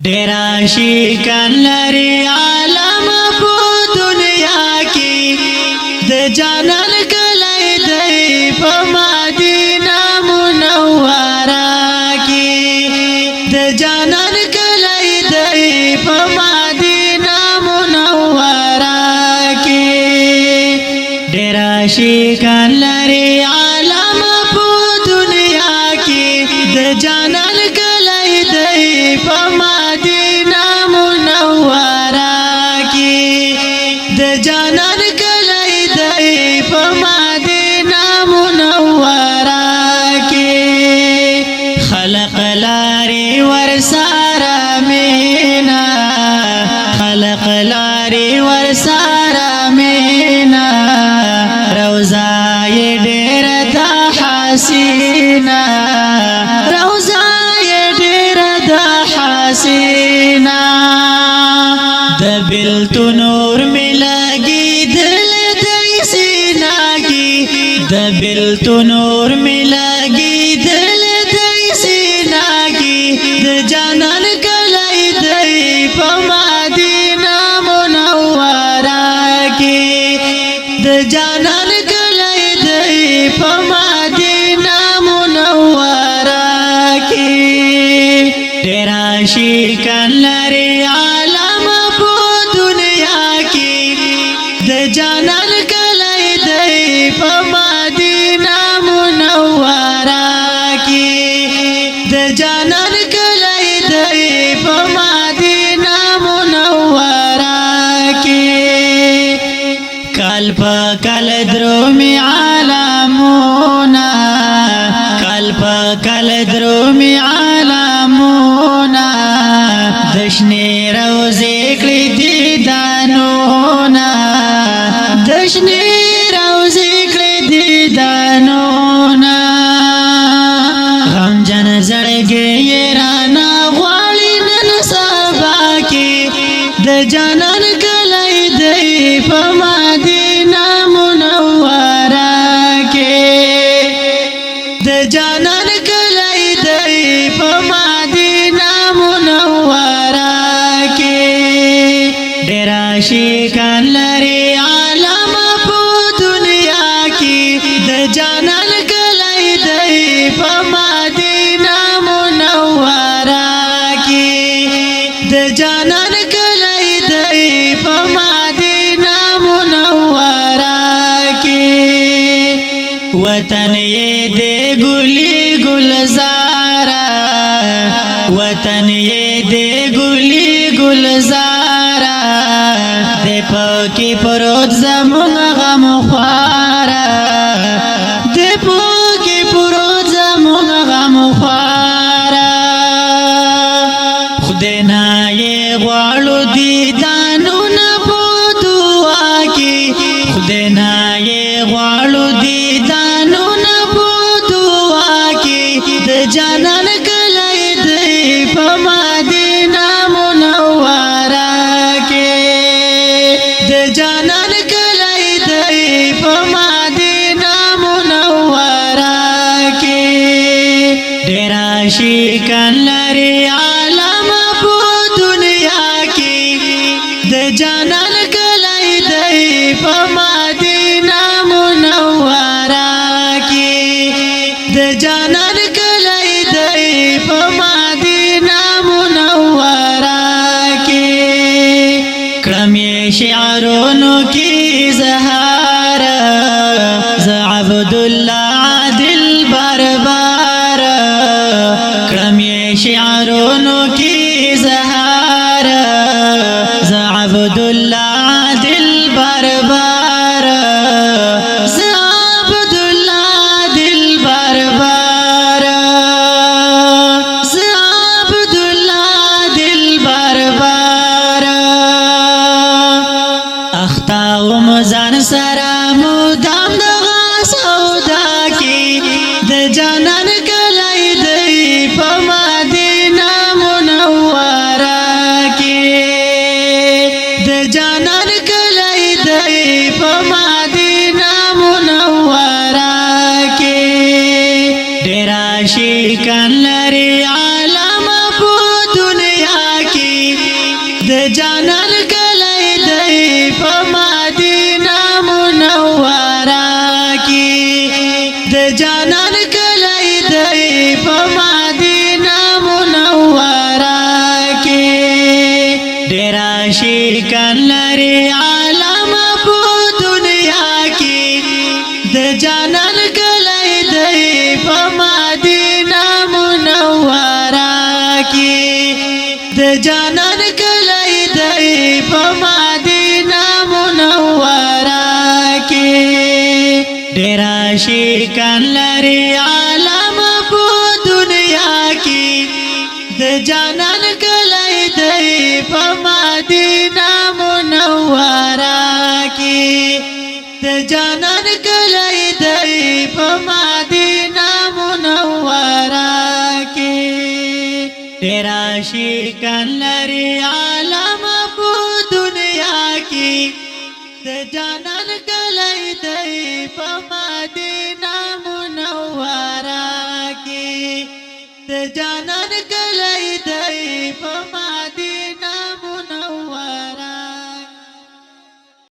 ډیر شیکن لري عالم په دنیا کې د جانان کلی دی په مدینه منوره کې د جانان کلی دی په مدینه منوره کې ډیر شیکن لري عالم په دنیا کې د جانان کلی دی په جانان کلی دی په مدینه منوره کې خلق لاري ورسره مینا خلق لاري ورسره مینا روزه یې ډېره د حسینه روزه یې ډېره د حسینه د بلتو نور د بلتو نور می لگی دل دی سیناگی د جانان کلی دی په مدینه منوره کی د جانان کلی دی په مدینه منوره کی ډیر شیکن لري عالم په دنیا کی د جانان کلی دی په جانان کلی دی په مدینه منوره کې کال په کال درومي عالمونه کال په کال درومي عالمونه د شنې روزې کړې دي دانونه د شنې روزې کړې دي دانونه زړګي رانا غواړي نن سبا کې د جانان کلی دی په مدینه منوره کې د جانان کلی دی په مدینه منوره کې ډیر شیکن لري عالم په دنیا کې د جانان کلی دی په د جانان کلی دی په مدینه منوره کې وطن یې د ګلي ګلزاره وطن یې د ګلي ګلزاره د پکې پروت زمون غم خواره د پکې پروت زمون غم خواره خدای غواړو دي دانونه په دعا کې خدای نه غواړو دي دانونه په دعا کې د جانان کلی دی په مدینه منوره کې د جانان کلی دی په مدینه منوره کې ډیر شیکن لري د جانان کلی دی په مدینه منوره کې د جانان کلی دی په مدینه منوره کې کړم یې شعرونو کې زهار ز عبد الله عادل بربار کړم یې شعرونو کې زهار عبد الله عادل بربار عبد الله عادل بربار عبد الله عادل بربار اختا مزان سره مدام دغه سودا کې د جانان کلی دی په مدینه منوره کې جانا جانان کلی دی په مدینه منوره کې د جانان کلی دی په مدینه منوره کې ډېر عاشقان لري عالم په دنیا کې د جانان کلی دی په مدینه منوره کې د جانان کلی دی په مدینه منوره کې ډېر عاشقان لري عالم په دنیا کې د جانان کلی دی په مدینه منوره کې د جانان کلی دی په مدینه منوره کې ډېر عاشقان لري عالم په دنیا کې د جانان کلی دی په مدینه منوره کې د جانان